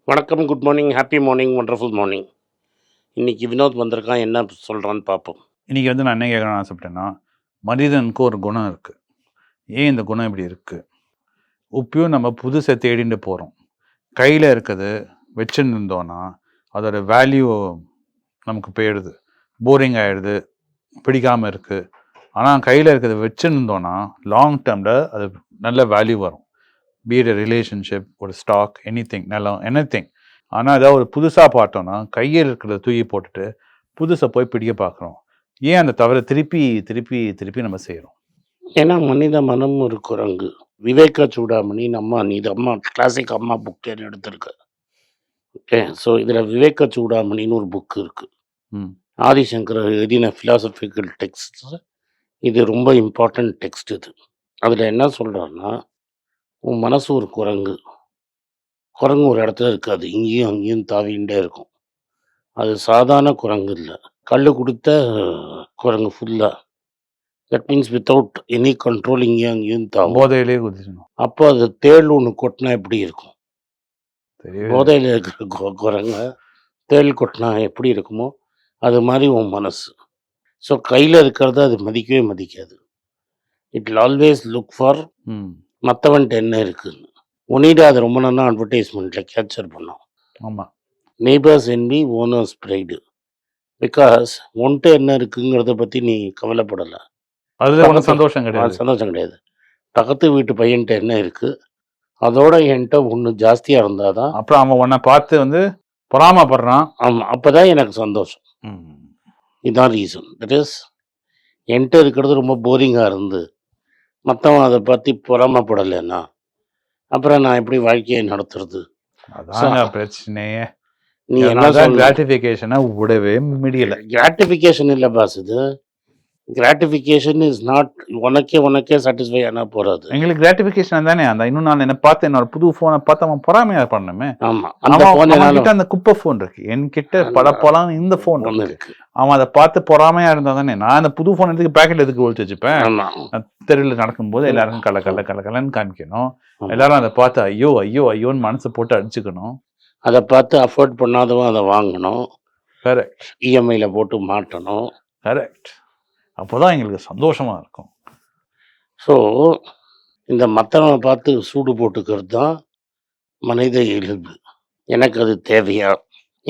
வணக்கம், good morning, happy morning, wonderful morning. இன்னைக்கு வினோத் வந்திருக்கான், என்ன சொல்கிறான்னு பார்ப்போம். இன்றைக்கி வந்து நான் என்ன கேட்கணும்னு ஆசைப்பட்டேன்னா, மனிதனுக்கு ஒரு குணம் இருக்குது. ஏன் இந்த குணம் இப்படி இருக்குது? உப்பையும் நம்ம புதுசை தேடிட்டு போகிறோம். கையில் இருக்கிறது வச்சுன்னு இருந்தோன்னா அதோட வேல்யூ நமக்கு போயிடுது, போரிங் ஆகிடுது, பிடிக்காமல் இருக்குது. ஆனால் கையில் இருக்கிறத வச்சுன்னு இருந்தோன்னா லாங் டேர்மில் அது நல்ல வேல்யூ வரும். பீட் ரிலேஷன்ஷிப், ஒரு ஸ்டாக், நிலம், எனிதிங். ஆனால் ஏதாவது ஒரு புதுசாக பார்த்தோன்னா கையில் இருக்கிறத தூக்கி போட்டுட்டு புதுசை போய் பிடிக்க பார்க்குறோம். ஏன் அந்த தவிர திருப்பி திருப்பி திருப்பி நம்ம செய்கிறோம்? ஏன்னா மனித மனம் ஒரு குரங்கு. விவேக சூடாமணி அம்மா கிளாசிக் அம்மா புக் எடுத்திருக்கு. ஓகே, ஸோ இதில் விவேக சூடாமணின்னு ஒரு புக் இருக்குது. ஆதிசங்கர் எழுதின ஃபிலாசபிக்கல் டெக்ஸ்ட். இது ரொம்ப இம்பார்ட்டன்ட் டெக்ஸ்ட். இது அதில் என்ன சொல்கிறாருன்னா, உன் மனசு ஒரு குரங்கு. குரங்கு ஒரு இடத்துல இருக்காது, இங்கேயும் அங்கேயும் தாவிகிட்டே இருக்கும். அது சாதாரண குரங்கு இல்லை, கல் கொடுத்த குரங்கு ஃபுல்லாக. That means without any control இங்கேயும் அங்கேயும் தாவும். போதையிலே குதிக்கணும். அப்போ அது தேள் ஒன்று கொட்டினா எப்படி இருக்கும்? போதையில் இருக்கிற குரங்க தேள் கொட்டினா எப்படி இருக்குமோ அது மாதிரி உன் மனசு. ஸோ கையில் இருக்கிறத அது மதிக்கவே மதிக்காது. It will always look for மற்றவன்ட்டு என்ன இருக்குன்னு. உன்னிட அது ரொம்ப நல்லா அட்வர்டைஸ்மெண்ட்டில் கேப்சர் பண்ணோம். ஆமாம், neighbours envy owners pride. Because ஒன்ட்டு என்ன இருக்குங்கிறத பற்றி நீ கவலைப்படலை, அதுல ஒன்றும் சந்தோஷம் கிடையாது. சந்தோஷம் கிடையாது. பக்கத்து வீட்டு பையன்ட்ட என்ன இருக்குது, அதோட என்கிட்ட ஒன்று ஜாஸ்தியாக இருந்தால் தான். அப்புறம் அவன் உன்னை பார்த்து வந்து பொறாமப்படுறான். ஆமாம், அப்போ தான் எனக்கு சந்தோஷம். இதுதான் ரீசன். தட் இஸ், என்கிட்ட இருக்கிறது ரொம்ப போரிங்காக இருந்து மற்றவன் அதை பற்றி பொறாமப்படலைன்னா அப்புறம் நான் எப்படி வாழ்க்கையை நடத்துறது? அதான் பிரச்சனையே. நீ என்ன கிராட்டிஃபிகேஷனை விடவே முடியல. கிராட்டிஃபிகேஷன் இல்லை பாஸ், இது கிராட்டிஃபிகேஷன் இஸ் நாட் உனக்கே சாட்டிஸ்ஃபை ஆனால் போகிறது. எங்களுக்கு கிராட்டிஃபிகேஷன் தானே. அந்த இன்னும் நான் என்ன பார்த்து என்னோட புது ஃபோனை பார்த்து அவன் பொறாமையாக பண்ணணுமே. ஆமாம், அந்த குப்பை ஃபோன் இருக்கு, என்கிட்ட பல இந்த ஃபோன் ஒன்று இருக்கு. அவன் அதை பார்த்து பொறாமையா இருந்தா தானே. நான் அந்த புது ஃபோன் எதுக்கு பேக்கெட் எதுக்கு ஒழிச்சு வச்சுப்பேன்? தெருவில் நடக்கும்போது எல்லாருக்கும் கலன்னு காமிக்கணும். எல்லாரும் அதை பார்த்து ஐயோ ஐயோ ஐயோன்னு மனசை போட்டு அடிச்சுக்கணும். அதை பார்த்து அஃபோர்ட் பண்ணாதவன் அதை வாங்கணும். கரெக்ட். இஎம்ஐயில் போட்டு மாட்டணும். கரெக்ட். அப்போதான் எங்களுக்கு சந்தோஷமா இருக்கும். ஸோ இந்த மற்றவனை பார்த்து சூடு போட்டுக்கிறது தான் மனித இயல்பு. எனக்கு அது தேவையா,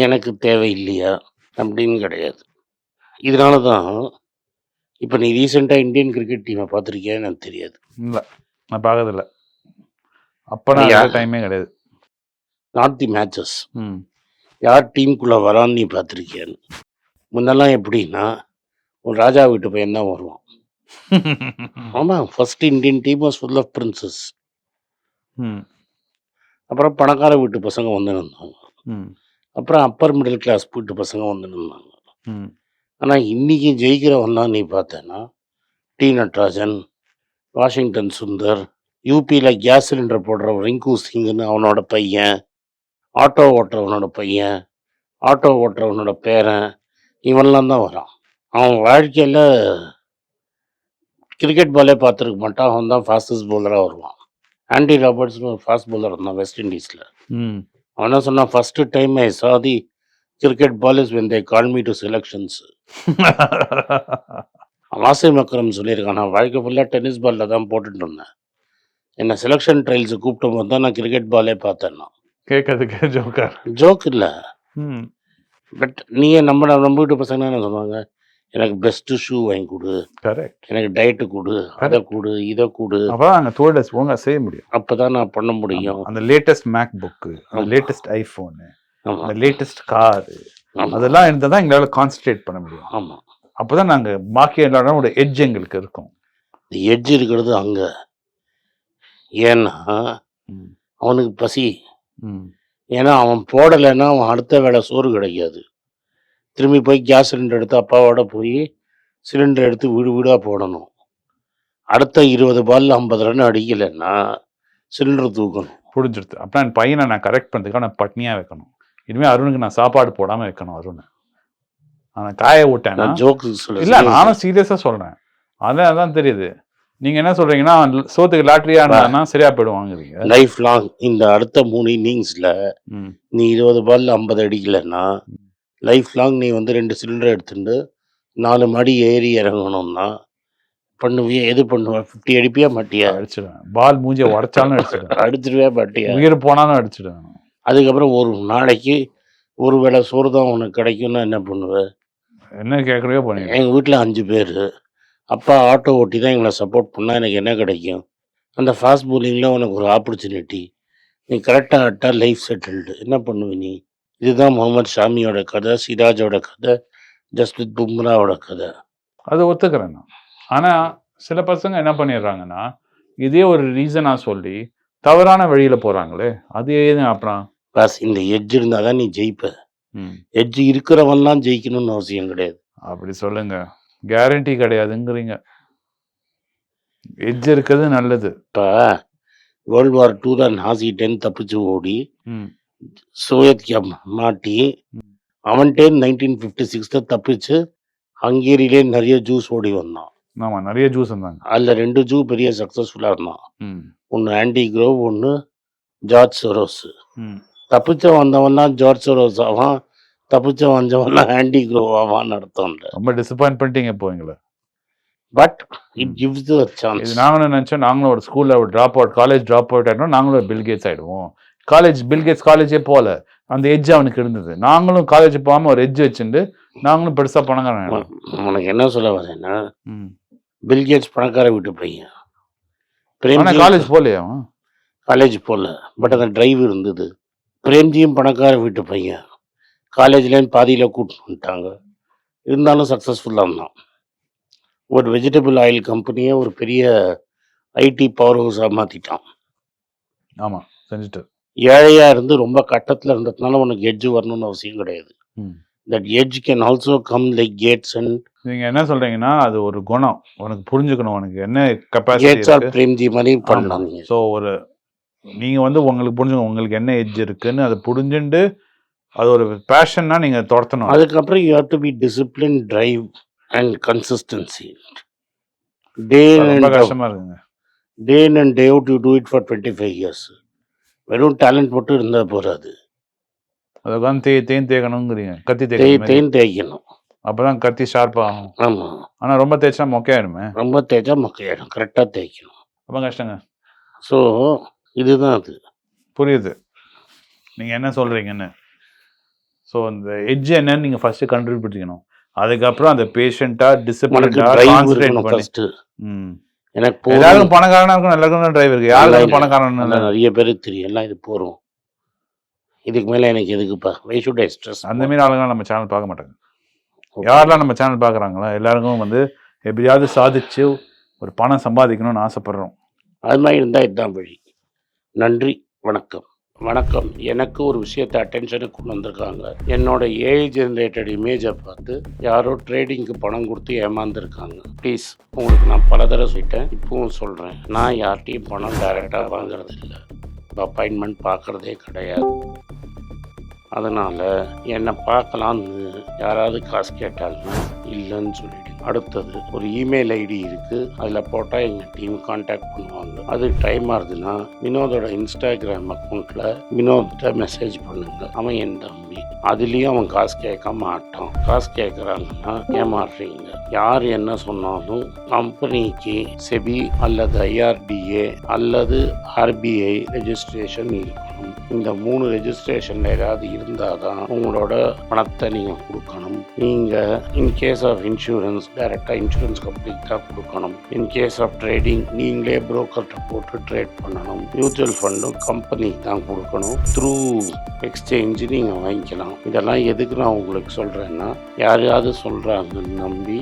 எனக்கு தேவை இல்லையா அப்படின்னு கிடையாது. இதனால தான் இப்போ நீ ரீசெண்டாக இந்தியன் கிரிக்கெட் டீமை பார்த்துருக்கியான்னு எனக்கு தெரியாது. இல்லை, நான் பார்க்கறதில்ல. அப்போ நான் டைமே கிடையாது. நாட் தி மேட்சஸ், யார் டீமுக்குள்ளே வரான்னு நீ பார்த்துருக்கியான்னு. முன்னெல்லாம் எப்படின்னா ஒரு ராஜா வீட்டு பையன் தான் வருவான். ஆமாம், first Indian team was full of princes. அப்புறம் பணக்கார வீட்டு பசங்க வந்து நின்றாங்க. அப்புறம் அப்பர் மிடில் கிளாஸ் வீட்டு பசங்க வந்து நின்றாங்க. ஆனால் இன்றைக்கி ஜெயிக்கிறவன் தான் நீ பார்த்தேன்னா டி நட்ராஜன், வாஷிங்டன் சுந்தர், யூபியில் கேஸ் சிலிண்டர் போடுற ரிங்கு சிங்குன்னு அவனோட பையன், ஆட்டோ ஓட்டுறவனோட பையன், ஆட்டோ ஓட்டுறவனோட பேரன், இவன்லாம் தான் வரான். அவன் வாழ்க்கையில் கிரிக்கெட் பாலே பார்த்துருக்க மாட்டான். அவன் தான் ஃபாஸ்டஸ்ட் பவுலராக வருவான். ஆண்டி ராபர்ட்ஸ்னு ஒரு ஃபாஸ்ட் பவுலர் இருந்தான் வெஸ்ட் இண்டீஸில். அவன் என்ன சொன்னான், first time I saw the cricket ball is when they call me to selections. Wasim Akram சொல்லியிருக்கான், நான் வாழ்க்கை ஃபுல்லாக டென்னிஸ் பாலில் தான் போட்டுட்டு இருந்தேன், என்னை செலெக்ஷன் ட்ரையல்ஸு கூப்பிட்டு போது தான் நான் கிரிக்கெட் பாலே பார்த்தேன்னா. கேட்கறதுக்கு ஜோக் இல்லை, பட் நீங்கள் நம்ம வீட்டு பசங்க என்ன சொல்லுவாங்க, எனக்கு பெஸ்ட்டு ஷூ வாங்கி கொடு, கரெக்ட், எனக்கு டயட்டு கொடு, அதை கொடு, இதை கொடு, அப்பதான் நாங்கள் தோல்டஸ் போங்க செய்ய முடியும். அப்போ தான் நான் பண்ண முடியும். அந்த லேட்டஸ்ட் மேக் புக்கு, அந்த லேட்டஸ்ட் ஐஃபோனு, அந்த லேட்டஸ்ட் காரு, அதெல்லாம் இருந்தால் தான் எங்களால் கான்சன்ட்ரேட் பண்ண முடியும். ஆமாம், அப்போ தான் நாங்கள் பாக்கி எல்லாரும் ஒரு எட்ஜ் எங்களுக்கு இருக்கும். இந்த எட்ஜ் இருக்கிறது அங்கே. ஏன்னா அவனுக்கு பசி. ஏன்னா அவன் போடலைன்னா அவன் அடுத்த வேளை சோறு கிடைக்காது. திரும்பி போய் கேஸ் சிலிண்டர் எடுத்து அப்பாவோட போய் சிலிண்டர் எடுத்து வீடு வீடாக போடணும். அடுத்த 20 பாலில் 50 ரன் அடிக்கலைன்னா சிலிண்டர் தூக்கணும். புரிஞ்சிடுது. அப்புறம் என் பையனை நான் கரெக்ட் பண்ணுறதுக்காக நான் பட்னியாக வைக்கணும். இனிமேல் அருணுக்கு நான் சாப்பாடு போடாமல் வைக்கணும். அருணை நான் காய விட்டேன். ஜோக்கு சொல்ல இல்லை, நானும் சீரியஸாக சொல்கிறேன். அதான் தெரியுது. நீங்க என்ன சொல்றீங்கன்னா, சோத்துக்கு லாட்டரியா இருந்தான்னா சரியா போயிடுவாங்கிறீங்க. லைஃப் லாங் இந்த அடுத்த 3 இன்னிங்ஸ்ல ம். நீ 20 பால்ல 50 அடிக்கலன்னா, லைஃப் லாங் நீ வந்து 2 சிலிண்டர் எடுத்துட்டு 4 மாடி ஏறி இறங்கணும்னா பண்ணுவியா? எது பண்ணுவ? 50 அடிப்பியா மாட்டியா? அடிச்சிடுவேன். பால் மூஞ்சிய உடைச்சாலும் அடிச்சிடுவேன். அடிச்சிருவியா மாட்டியா? உயிர் போனாலும் அடிச்சிடுவேன். அதுக்கப்புறம் ஒரு நாளைக்கு ஒரு வேளை சோறு தான் உனக்கு கிடைக்கும்னா என்ன பண்ணுவ? என்ன கேட்குறியோ பண்ணிடுவேன். எங்க வீட்ல 5 பேரு. அப்பா ஆட்டோ ஓட்டி தான் எங்கள சப்போர்ட் பண்ணா எனக்கு என்ன கிடைக்கும்? அந்த ஃபாஸ்ட் பவுலிங்ல உனக்கு ஒரு ஆப்பர்ச்சுனிட்டி. நீ கரெக்ட்டா ஆட்டா லைஃப் செட்டில்டு. என்ன பண்ணுவ நீ? இதுதான் முகமது ஷாமியோட கதை, சிராஜோட கதை, ஜஸ்பிரித் பும்ராவோட கதை. அது ஒத்துக்கிறேன் நான். ஆனா சில பசங்க என்ன பண்ணிடுறாங்கன்னா, இதே ஒரு ரீசனா சொல்லி தவறான வழியில போறாங்களே, அது ஏன் அப்புறம்? பாஸ் இந்த எட்ஜ் இருந்தா தான் நீ ஜெயிப்ப. ம். எட்ஜ் இருக்கிறவன்லாம் ஜெயிக்கணும்னு அவசியம் கிடையாது. அப்படி சொல்லுங்க. கேரண்டி கிடையாதுங்கிறீங்க. எட்ஜ் இருக்கிறது நல்லது. இப்ப வேர்ல்ட் வார் 2 தான் நாசி 10 தப்பிச்சு ஓடி ம். சோவியத்கியா மாட்டி அவன்கிட்டே 1956 தப்பிச்சு ஹங்கேரியிலே நிறைய ஜூஸ் ஓடி வந்தான். ஆமா, நிறைய ஜூஸ் இருந்தாங்க. அதில் 2 ஜூ பெரிய சக்ஸஸ்ஃபுல்லாக இருந்தான். ம். ஒன்று ஆண்டி க்ரோவ், ஒன்று ஜார்ஜ் சொரோஸ். ம். தப்பிச்ச வந்தவன் தான் ஜார்ஜ் சொரோஸ் ஆவான், தப்பிச்ச வந்தவன் தான் ஆண்டி க்ரோவ் ஆவான்னு அர்த்தம் இல்லை. ரொம்ப டிசப்பாயிண்ட் பண்ணிட்டீங்க இப்போ எங்களை. But it gives you chance. இது நாங்களும் நினச்சோம், நாங்களும் ஒரு ஸ்கூலில் ஒரு drop out, college drop out ஆகிட்டோம், நாங்களும் ஒரு பில்கேட்ஸ் ஆகிடுவோம். பில்கேட்ஸ் காலேஜே போகல, அந்த எட்ஜ் அவனுக்கு இருந்தது. நாங்களும் காலேஜ் போகாமல் ஒரு எட்ஜ் வச்சுட்டு நாங்களும் பெருசாக பணக்காரன். உனக்கு என்ன சொல்ல வரேன்னா, பில்கேட்ஸ் பணக்கார வீட்டு பையன். காலேஜ் போகலையா? காலேஜ் போகல, பட் அந்த டிரைவ் இருந்தது. பிரேம்ஜியும் பணக்கார வீட்டு பையன். காலேஜ்லேருந்து பாதியில் கூட்டிட்டு வந்துட்டாங்க. இருந்தாலும் சக்ஸஸ்ஃபுல்லாக இருந்தான். ஒரு வெஜிடபிள் ஆயில் கம்பெனியை ஒரு பெரிய ஐடி பவர் ஹவுஸாக மாற்றிட்டான். ஆமாம், செஞ்சுட்டு. ஏழையாக இருந்து ரொம்ப கட்டத்தில் இருந்ததுனால உனக்கு எட்ஜ் வரணும்னு அவசியம் கிடையாது. That edge can also come like cuts. And நீங்கள் என்ன சொல்கிறீங்கன்னா, அது ஒரு குணம், உனக்கு புரிஞ்சுக்கணும், உனக்கு என்ன கெப்பாசிட்டி. கேட்ஸ் ஆர் பிரேம்ஜி மாதிரி பண்ணலாம் நீங்கள். ஸோ ஒரு நீங்கள் வந்து உங்களுக்கு புரிஞ்சுக்கணும், உங்களுக்கு என்ன எட்ஜ் இருக்குன்னு அதை புரிஞ்சுட்டு அது ஒரு பேஷன்னா நீங்கள் துரத்தணும். அதுக்கப்புறம் you have to be discipline, drive and consistency. Day கஷ்டமாக இருக்குங்க. Day in and day out you do it for 25 years. வெறும் டேலண்ட் மட்டும் இருந்தால் போகாது. அதை உட்காந்து தேன் தேய்க்கணுங்கிறீங்க. கத்தி தேன் தேய்க்கணும், அப்போ தான் கத்தி ஷார்ப்பாகும். ஆமாம். ஆனால் ரொம்ப தேய்ச்சா மொக்கையாயிடுமே. ரொம்ப தேய்ச்சா மொக்கையாயிடும். கரெக்டாக தேய்க்கணும். ரொம்ப கஷ்டங்க. ஸோ இதுதான் அது. புரியுது நீங்கள் என்ன சொல்கிறீங்கன்னு. ஸோ அந்த எட்ஜ் என்னன்னு நீங்கள் ஃபஸ்ட்டு கண்டுபிடிக்கணும். அதுக்கப்புறம் அந்த பேஷண்ட்டாக டிசிப்ளினாக கான்சன்ட்ரேட் பண்ணி. எனக்கு எல்லாருக்கும் பணக்காரனா இருக்கும், எல்லாருக்கும் டிரைவர் இருக்கு. யாருக்கும் பணக்காரன் நிறைய பேருக்கு தெரியும். எல்லாம் இது போகிறோம், இதுக்கு மேலே எனக்கு எதுக்குப்பா, வை ஷுட் ஐ ஸ்ட்ரெஸ்? அந்த மாதிரி ஆளுங்களாம் நம்ம சேனல் பார்க்க மாட்டாங்க. யாரெல்லாம் நம்ம சேனல் பார்க்குறாங்களா எல்லாருக்கும் வந்து எப்படியாவது சாதிச்சு ஒரு பணம் சம்பாதிக்கணும்னு ஆசைப்படுறோம். அது மாதிரி இருந்தால் இதுதான் வழி. நன்றி, வணக்கம். வணக்கம். எனக்கு ஒரு விஷயத்தை அட்டென்ஷனுக்கு கொண்டு வந்திருக்காங்க. என்னோட ஏஐ ஜென்ரேட்டட் இமேஜை பார்த்து யாரோ ட்ரேடிங்க்கு பணம் கொடுத்து ஏமாந்துருக்காங்க. ப்ளீஸ், உங்களுக்கு நான் பல தடவை சொல்லிட்டேன், இப்பவும் சொல்கிறேன், நான் யார்கிட்டையும் பணம் டைரெக்டாக வாங்குறது இல்லை, அப்பாயின்மெண்ட் பார்க்குறதே கிடையாது. அதனால் என்னை பார்க்கலான்னு யாராவது காசு கேட்டாங்கன்னா இல்லைன்னு சொல்லிவிடுங்க. அடுத்தது ஒரு இமெயில் ஐடி இருக்குது, அதில் போட்டால் எங்கள் டீம் கான்டாக்ட் பண்ணுவாங்க. அது டைம் ஆகுதுன்னா வினோதோட இன்ஸ்டாகிராம் அக்கௌண்ட்டில் வினோத்தை மெசேஜ் பண்ணுங்க. அவன் என் தம்பி, அதுலேயும் அவன் காசு கேட்க மாட்டான். காசு கேட்குறாங்கன்னா ஏமாறுறீங்க. யார் என்ன சொன்னாலும் கம்பெனிக்கு செபி அல்லது ஐஆர்டிஏ அல்லது ஆர்பிஐ ரெஜிஸ்ட்ரேஷன் இருக்கணும். இந்த 3 ரெஜிஸ்ட்ரேஷன் ஏதாவது இருந்தால் தான் உங்களோட பணத்தை நீங்கள் கொடுக்கணும். நீங்கள் இன்கேஸ் ஆஃப் இன்சூரன்ஸ் டைரெக்டாக இன்சூரன்ஸ் கம்பெனிக்கு தான் கொடுக்கணும். இன்கேஸ் ஆஃப் ட்ரேடிங் நீங்களே புரோக்கர்கிட்ட போட்டு ட்ரேட் பண்ணணும். மியூச்சுவல் ஃபண்டும் கம்பெனிக்கு தான் கொடுக்கணும். த்ரூ எக்ஸ்சேஞ்சு நீங்கள் வாங்கிக்கலாம். இதெல்லாம் எதுக்கு நான் உங்களுக்கு சொல்கிறேன்னா, யாரையாவது சொல்கிறாங்கன்னு நம்பி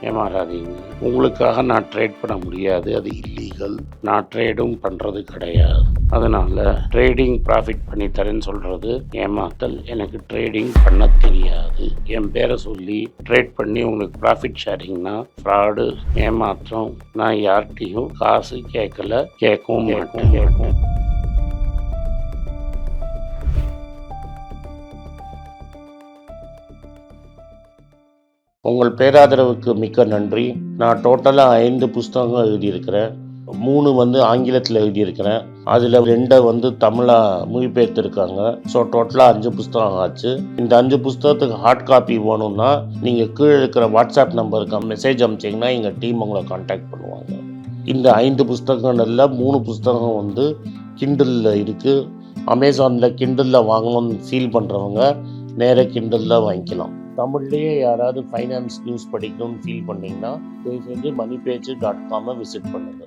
ஏமாறாதீங்க. உங்களுக்காக நான் ட்ரேட் பண்ண முடியாது, அது இல்லீகல். நான் ட்ரேடும் பண்ணுறது கிடையாது. அதனால் ட்ரேடிங் ப்ராஃபிட் பண்ணி தரேன்னு சொல்கிறது ஏமாத்தல். எனக்கு ட்ரேடிங் பண்ண தெரியாது. என் பேரை சொல்லி ட்ரேட் பண்ணி உங்களுக்கு ப்ராஃபிட் ஷேரிங்னா ஃப்ராடு, ஏமாற்றம். நான் யார்கிட்டையும் காசு கேட்கல, கேட்கவும் மாட்டேன். உங்கள் பேராதரவுக்கு மிக்க நன்றி. நான் டோட்டலாக 5 புஸ்தகங்கள் எழுதியிருக்கிறேன். 3 வந்து ஆங்கிலத்தில் எழுதியிருக்கிறேன். அதில் 2 வந்து தமிழாக மொழிபெயர்த்துருக்காங்க. ஸோ டோட்டலாக 5 புஸ்தகம் ஆச்சு. இந்த 5 புஸ்தகத்துக்கு ஹார்ட் காப்பி வேணும்னா நீங்கள் கீழே இருக்கிற வாட்ஸ்அப் நம்பருக்கு மெசேஜ் அனுப்பிச்சிங்கன்னா எங்கள் டீம் உங்களை கான்டாக்ட் பண்ணுவாங்க. இந்த 5 புஸ்தகங்களில் 3 புஸ்தகம் வந்து கிண்டலில் இருக்குது. அமேசானில் கிண்டலில் வாங்கணும்னு ஃபீல் பண்ணுறவங்க நேராக கிண்டலில் வாங்கிக்கலாம். தமிழ்லேயே யாராவது ஃபைனான்ஸ் நியூஸ் படிக்கணும்னு ஃபீல் பண்ணிங்கன்னா தயவுசெஞ்சு moneypage.com விசிட் பண்ணுங்கள்.